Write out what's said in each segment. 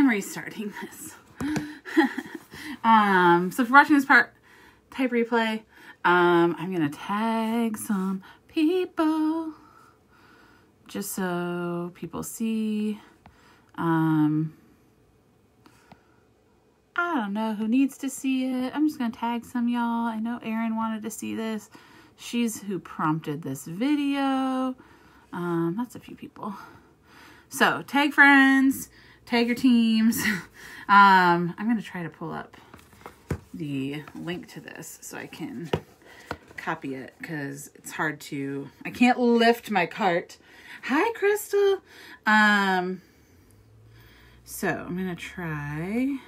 I'm restarting this. So if you're watching this part, type replay. I'm going to tag some people just so people see. I don't know who needs to see it. I'm just going to tag some y'all. I know Erin wanted to see this. She's who prompted this video. That's a few people. So tag friends, tag your teams. I'm going to try to pull up the link to this so I can copy it because it's hard to, I can't lift my cart. Hi, Crystal. So I'm going to try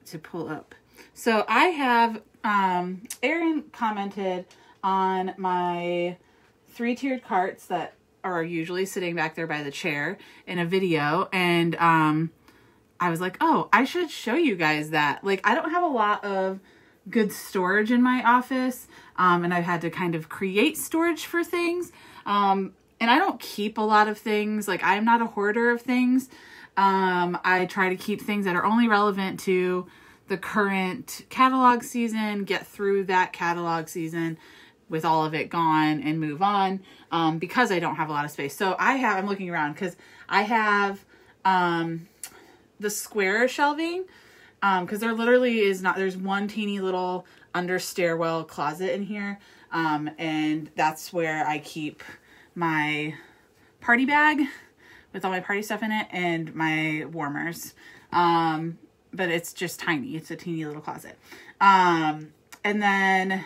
to pull up. So I have, Erin commented on my 3-tiered carts that are usually sitting back there by the chair in a video. And, I was like, oh, I should show you guys that. Like, I don't have a lot of good storage in my office. And I've had to kind of create storage for things. And I don't keep a lot of things. Like, I'm not a hoarder of things. I try to keep things that are only relevant to the current catalog season, get through that catalog season with all of it gone and move on, because I don't have a lot of space. So I'm looking around because I have, the square shelving, because there literally is not, there's one teeny little under stairwell closet in here. And that's where I keep my party bag with all my party stuff in it and my warmers. But it's just tiny. It's a teeny little closet. And then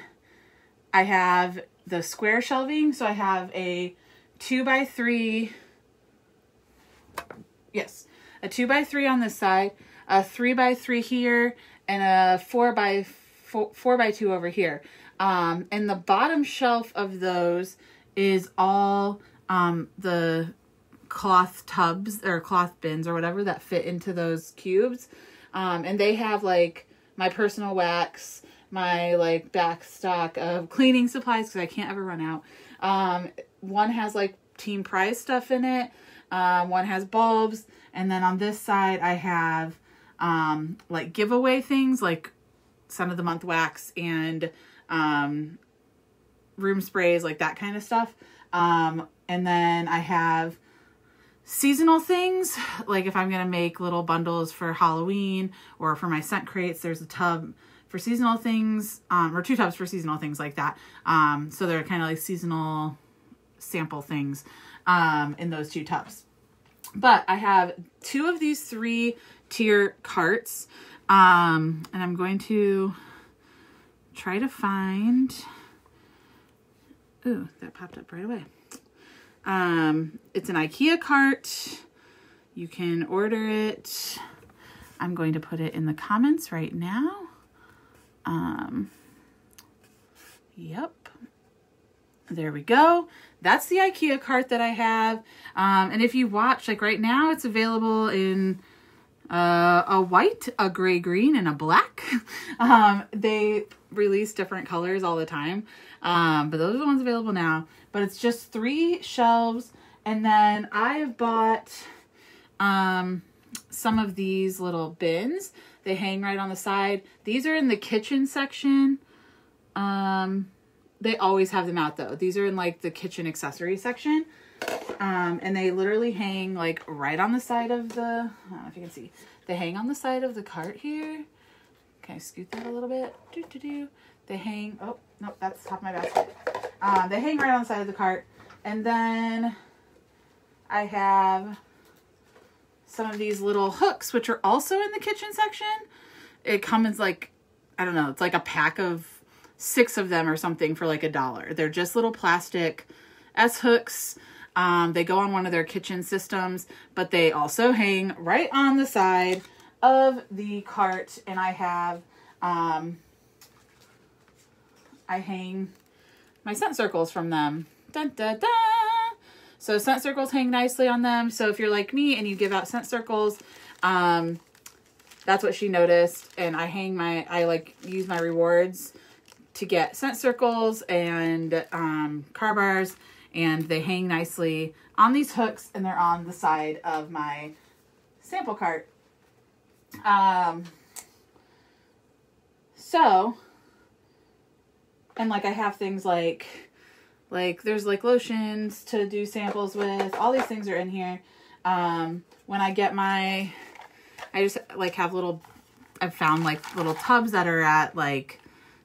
I have the square shelving. So I have a 2x3. Yes. A 2x3 on this side, a 3x3 here, and a 4x2 over here. And the bottom shelf of those is all the cloth tubs or cloth bins or whatever that fit into those cubes. And they have like my personal wax, my like back stock of cleaning supplies because I can't ever run out. One has like Team Prize stuff in it. One has bulbs. And then on this side, I have like giveaway things like Scent of the Month wax and room sprays, like that kind of stuff. And then I have seasonal things, like if I'm going to make little bundles for Halloween or for my scent crates, there's a tub for seasonal things, or 2 tubs for seasonal things like that. So they're kind of like seasonal sample things in those 2 tubs. But I have 2 of these 3-tier carts, and I'm going to try to find, ooh, that popped up right away. It's an IKEA cart. You can order it. I'm going to put it in the comments right now. Yep. There we go. That's the IKEA cart that I have. And if you watch, like right now, it's available in a white, a gray green, and a black. They release different colors all the time. But those are the ones available now. But it's just 3 shelves. And then I have bought some of these little bins. They hang right on the side. These are in the kitchen section. They always have them out though. These are in like the kitchen accessory section. And they literally hang like right on the side of the, I don't know if you can see. They hang on the side of the cart here. Can I scoot that a little bit? They hang, oh, nope, that's the top of my basket. They hang right on the side of the cart. And then I have some of these little hooks, which are also in the kitchen section. It comes like, I don't know, it's like a pack of 6 of them or something for like $1. They're just little plastic S-hooks. They go on one of their kitchen systems, but they also hang right on the side of the cart. And I have, I hang my scent circles from them. Dun, dun, dun. So scent circles hang nicely on them. So if you're like me and you give out scent circles, that's what she noticed. And I hang I like use my rewards to get scent circles and car bars, and they hang nicely on these hooks, and they're on the side of my sample cart. So, and like I have things like there's like lotions to do samples with. All these things are in here. When I get I just like have I've found like little tubs that are at like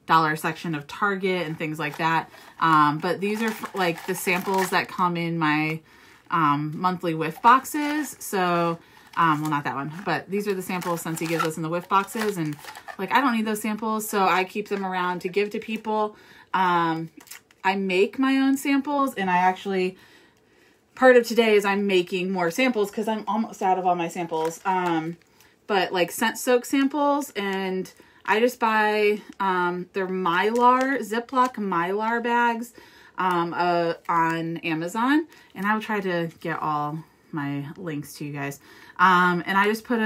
dollar section of Target and things like that. But these are like the samples that come in my monthly whiff boxes. So, well, not that one, but these are the samples Scentsy gives us in the whiff boxes. And like, I don't need those samples, so I keep them around to give to people. I make my own samples, and I actually, part of today is I'm making more samples because I'm almost out of all my samples. But like scent soak samples, and I just buy their Mylar, Ziploc Mylar bags on Amazon, and I will try to get all my links to you guys. And I just put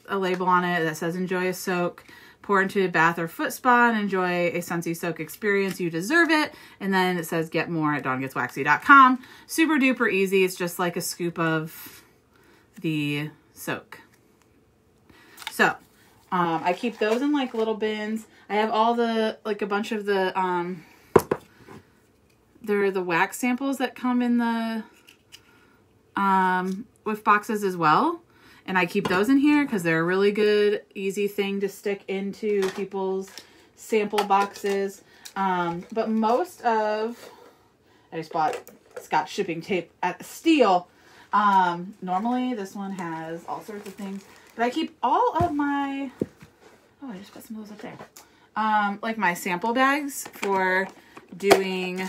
a label on it that says enjoy a soak, pour into a bath or foot spa, and enjoy a Scentsy soak experience. You deserve it. And then it says get more at DawnGetsWaxy.com. Super duper easy. It's just like a scoop of the soak. So I keep those in like little bins. I have all the, like a bunch of the, they're the wax samples that come in the whiff boxes as well. And I keep those in here because they're a really good, easy thing to stick into people's sample boxes. But most of, I just bought Scotch shipping tape at Steel. Normally this one has all sorts of things, but I keep all of my, oh, I just put some of those up there. Like my sample bags for doing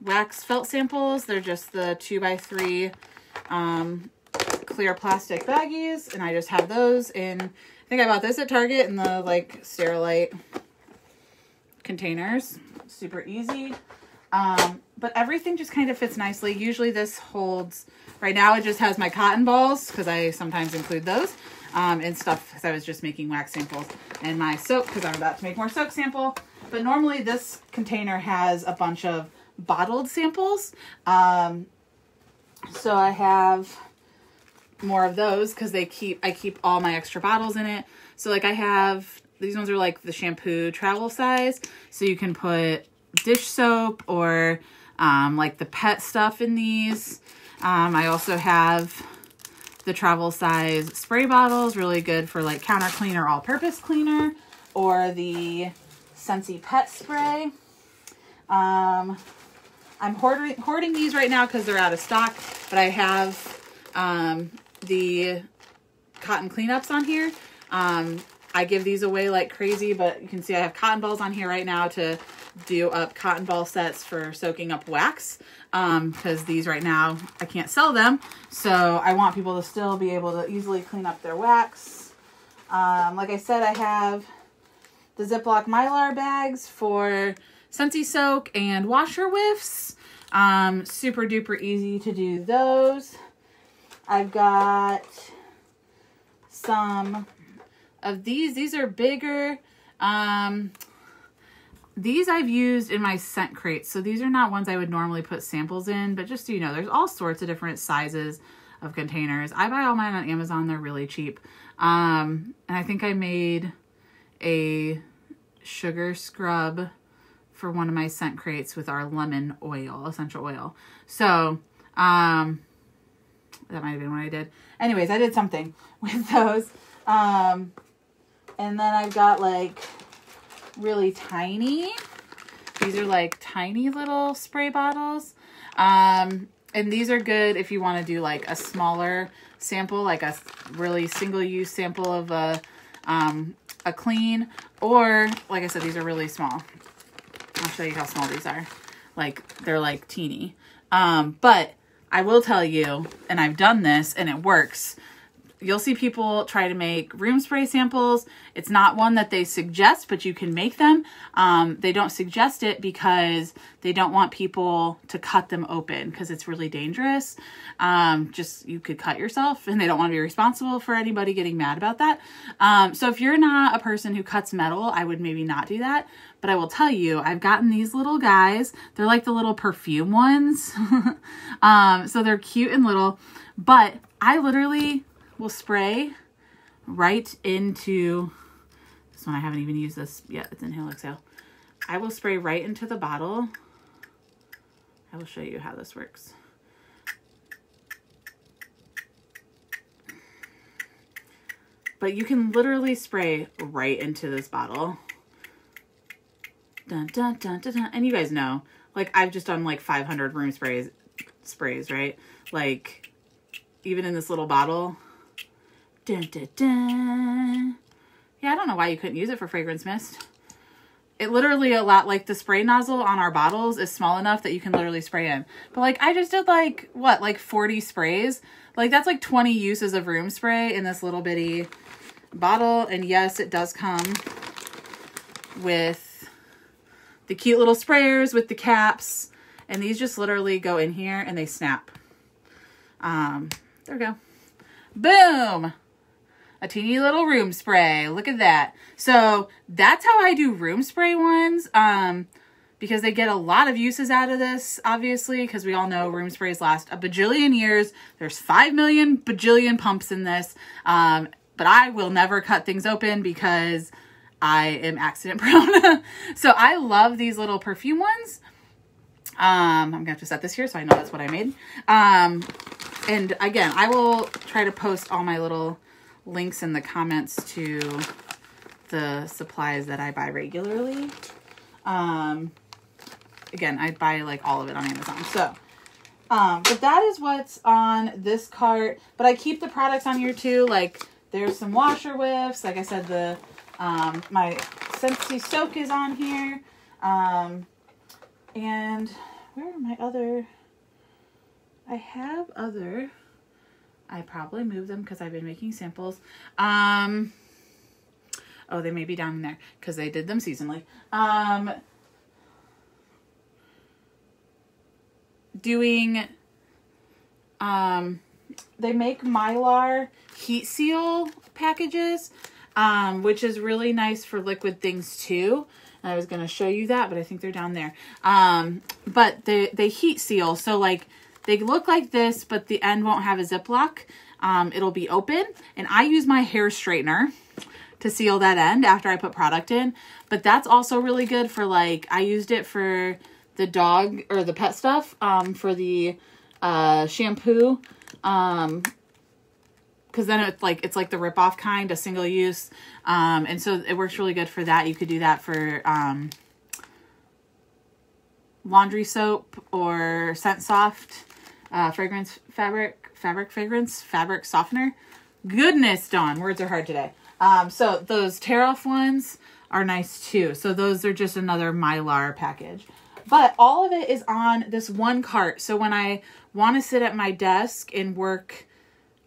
wax felt samples. They're just the 2x3, clear plastic baggies, and I just have those in, I think I bought this at Target in the like Sterilite containers. Super easy. But everything just kind of fits nicely. Usually this holds, right now it just has my cotton balls because I sometimes include those and stuff because I was just making wax samples, and my soap because I'm about to make more soap sample. But normally this container has a bunch of bottled samples. So I have more of those because I keep all my extra bottles in it. So like I have, these ones are like the shampoo travel size. So you can put dish soap or like the pet stuff in these. I also have the travel size spray bottles, really good for like counter cleaner, all-purpose cleaner, or the Scentsy pet spray. I'm hoarding these right now because they're out of stock, but I have the cotton cleanups on here. I give these away like crazy, but you can see I have cotton balls on here right now to do up cotton ball sets for soaking up wax, because these right now I can't sell them, so I want people to still be able to easily clean up their wax. Like I said, I have the Ziploc Mylar bags for Scentsy soak and washer whiffs. Super duper easy to do those. I've got some of these. These are bigger. These I've used in my scent crates. So these are not ones I would normally put samples in, but just so you know, there's all sorts of different sizes of containers. I buy all mine on Amazon. They're really cheap. And I think I made a sugar scrub for one of my scent crates with our lemon oil, essential oil. So, that might have been what I did. Anyways, I did something with those. And then I've got like really tiny, these are like tiny little spray bottles. And these are good if you want to do like a smaller sample, like a really single use sample of a clean, or like I said, these are really small. I'll show you how small these are. Like they're like teeny. But I will tell you, and I've done this and it works. You'll see people try to make room spray samples. It's not one that they suggest, but you can make them. They don't suggest it because they don't want people to cut them open because it's really dangerous. Just you could cut yourself, and they don't want to be responsible for anybody getting mad about that. So if you're not a person who cuts metal, I would maybe not do that. But I will tell you, I've gotten these little guys. They're like the little perfume ones. So they're cute and little, but I literally will spray right into, this one I haven't even used this yet, it's Inhale Exhale. I will spray right into the bottle. I will show you how this works. But you can literally spray right into this bottle. Dun, dun, dun, dun, dun. And you guys know, like I've just done like 500 room sprays, right? Like even in this little bottle. Dun, dun, dun. Yeah, I don't know why you couldn't use it for fragrance mist. It literally a lot, like the spray nozzle on our bottles is small enough that you can literally spray in. But like I just did like, what, like 40 sprays? Like that's like 20 uses of room spray in this little bitty bottle. And yes, it does come with the cute little sprayers with the caps. And these just literally go in here and they snap. There we go. Boom! A teeny little room spray. Look at that. So that's how I do room spray ones. Because they get a lot of uses out of this, obviously, because we all know room sprays last a bajillion years. There's 5 million bajillion pumps in this. But I will never cut things open because I am accident prone. So I love these little perfume ones. I'm gonna have to set this here so I know that's what I made. And again, I will try to post all my little links in the comments to the supplies that I buy regularly. Again, I buy like all of it on Amazon. So, but that is what's on this cart. But I keep the products on here too. Like there's some washer whiffs. Like I said, the my Scentsy soak is on here. And where are my other? I have other. I probably moved them because I've been making samples. Oh, they may be down in there because they did them seasonally. They make Mylar heat seal packages, which is really nice for liquid things too. And I was going to show you that, but I think they're down there. But they heat seal. So like they look like this, but the end won't have a Ziploc. It'll be open. And I use my hair straightener to seal that end after I put product in. But that's also really good for like, I used it for the dog or the pet stuff, for the shampoo. Cause then it's like the rip off kind, a single use. And so it works really good for that. You could do that for, laundry soap or Scent Soft, fabric softener. Goodness, Dawn, words are hard today. So those tear off ones are nice too. So those are just another Mylar package. But all of it is on this one cart. So when I want to sit at my desk and work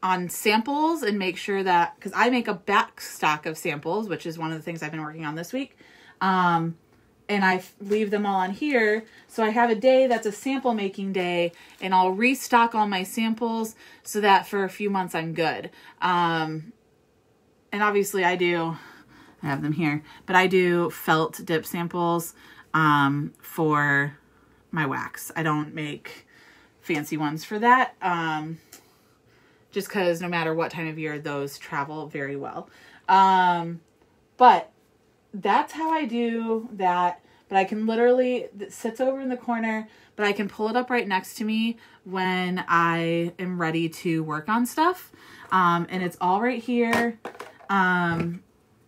on samples and make sure that, because I make a back stock of samples, which is one of the things I've been working on this week. And I leave them all on here. So I have a day that's a sample making day and I'll restock all my samples so that for a few months I'm good. And obviously I have them here, but I do felt dip samples for my wax. I don't make fancy ones for that. Just because no matter what time of year, those travel very well. But that's how I do that. But I can literally, it sits over in the corner, but I can pull it up right next to me when I am ready to work on stuff. And it's all right here. And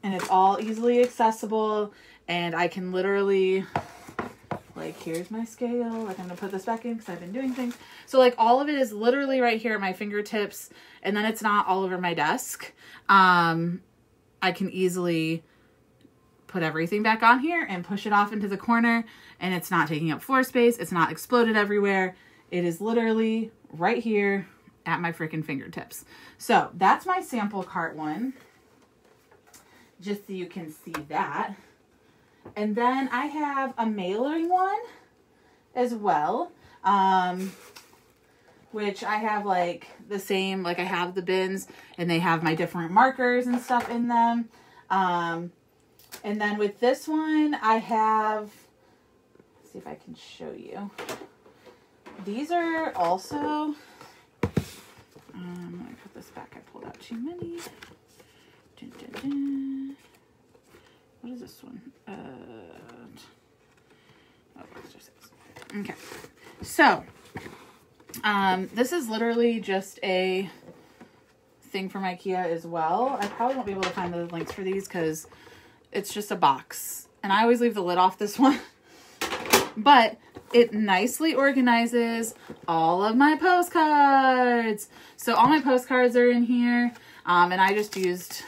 it's all easily accessible. And I can literally, like, here's my scale. Like, I'm going to put this back in because I've been doing things. So, like, all of it is literally right here at my fingertips. And then it's not all over my desk. I can easily put everything back on here and push it off into the corner. And it's not taking up floor space. It's not exploded everywhere. It is literally right here at my freaking fingertips. So, that's my sample cart one. Just so you can see that. And then I have a mailing one as well, which I have like the same, like I have the bins and they have my different markers and stuff in them. And then with this one, I have, let's see if I can show you. These are also, I'm going to put this back. I pulled out too many. Dun, dun, dun. What is this one? Okay. So, this is literally just a thing from IKEA as well. I probably won't be able to find the links for these because it's just a box. And I always leave the lid off this one. But it nicely organizes all of my postcards. So all my postcards are in here. And I just used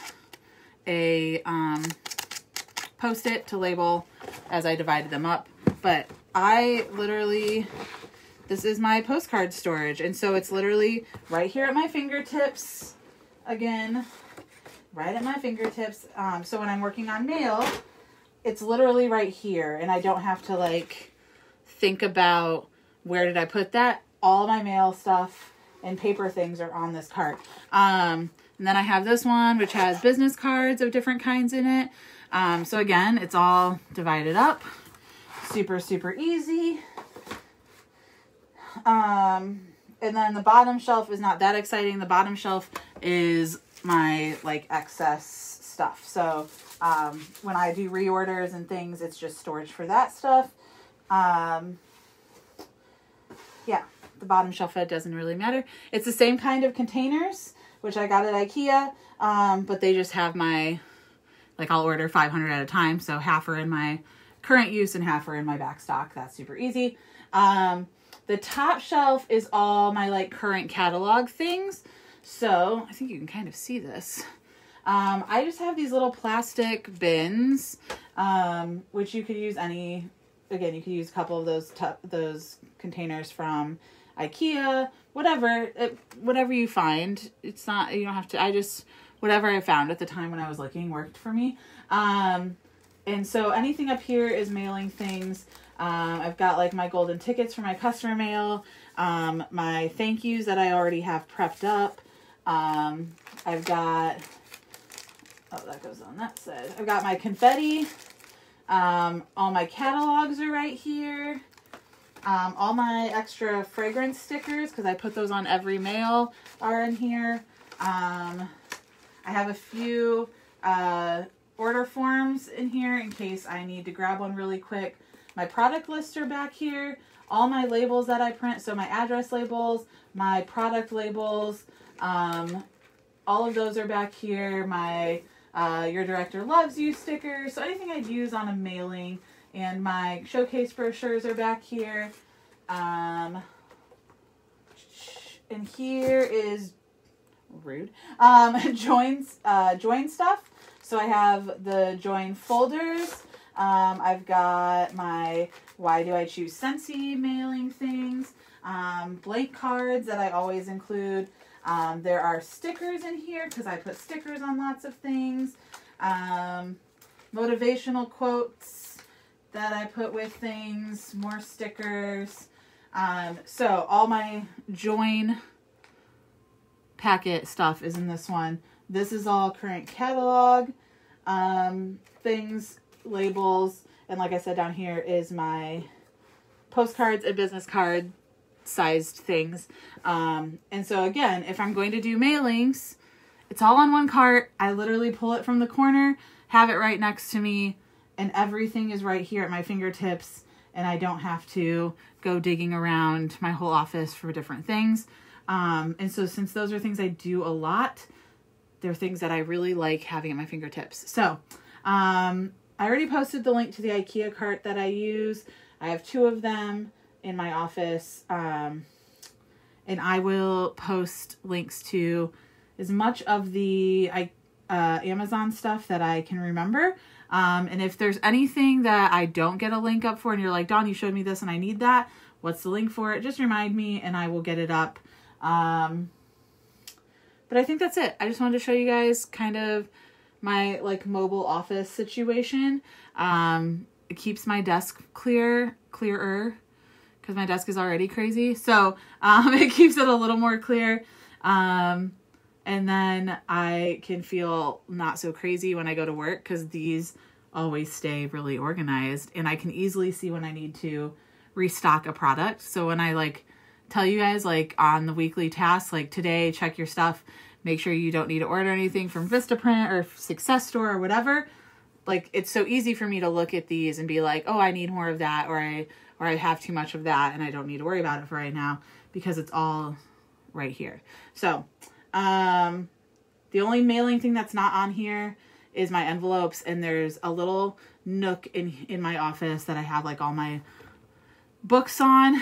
a Post-it to label as I divided them up. But I literally, this is my postcard storage. And so it's literally right here at my fingertips. Again, right at my fingertips. So when I'm working on mail, it's literally right here. And I don't have to like think about where did I put that. All my mail stuff and paper things are on this cart. And then I have this one, which has business cards of different kinds in it. So again, it's all divided up. Super, super easy. And then the bottom shelf is not that exciting. The bottom shelf is my like excess stuff. So when I do reorders and things, it's just storage for that stuff. Yeah, the bottom shelf, it doesn't really matter. It's the same kind of containers, which I got at IKEA, but they just have my, like I'll order 500 at a time. So half are in my current use and half are in my back stock. That's super easy. The top shelf is all my like current catalog things. So I think you can kind of see this. I just have these little plastic bins, which you could use any, again, you could use a couple of those containers from IKEA, whatever you find. It's not, you don't have to, whatever I found at the time when I was looking worked for me. And so anything up here is mailing things. I've got like my golden tickets for my customer mail, my thank yous that I already have prepped up. I've got, oh, that goes on that side. I've got my confetti. All my catalogs are right here. All my extra fragrance stickers, because I put those on every mail, are in here. I have a few order forms in here in case I need to grab one really quick. My product lists are back here. All my labels that I print, so my address labels, my product labels, all of those are back here. My Your Director Loves You stickers, so anything I'd use on a mailing. And my showcase brochures are back here. And here is rude. Join stuff. So I have the join folders. I've got my Why Do I Choose Scentsy mailing things. Blank cards that I always include. There are stickers in here because I put stickers on lots of things. Motivational quotes that I put with things. More stickers. So all my join packet stuff is in this one. This is all current catalog things, labels, and like I said, down here is my postcards and business card sized things. And so again, if I'm going to do mailings, it's all on one cart. I literally pull it from the corner, have it right next to me, and everything is right here at my fingertips, and I don't have to go digging around my whole office for different things. And so since those are things I do a lot, they're things that I really like having at my fingertips. So I already posted the link to the IKEA cart that I use. I have 2 of them in my office. And I will post links to as much of the Amazon stuff that I can remember. And if there's anything that I don't get a link up for and you're like, Dawn, you showed me this and I need that, what's the link for it? Just remind me and I will get it up. But I think that's it. I just wanted to show you guys kind of my like mobile office situation. It keeps my desk clearer because my desk is already crazy. So it keeps it a little more clear. And then I can feel not so crazy when I go to work because these always stay really organized and I can easily see when I need to restock a product. So when I like tell you guys like on the weekly tasks, like today, check your stuff, make sure you don't need to order anything from Vistaprint or Success Store or whatever. Like, it's so easy for me to look at these and be like, oh, I need more of that, or I have too much of that and I don't need to worry about it for right now, because it's all right here. So, the only mailing thing that's not on here is my envelopes, and there's a little nook in my office that I have like all my books on,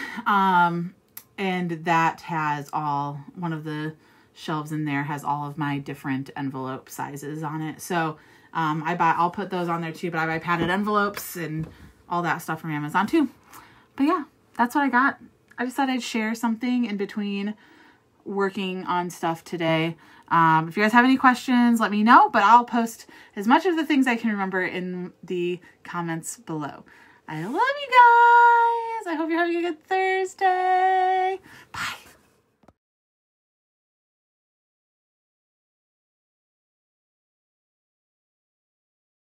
and that has one of the shelves in there has all of my different envelope sizes on it. So I'll put those on there too, but I buy padded envelopes and all that stuff from Amazon too. But yeah, that's what I got. I just thought I'd share something in between working on stuff today. If you guys have any questions, let me know, but I'll post as much of the things I can remember in the comments below. I love you guys. I hope you're having a good Thursday.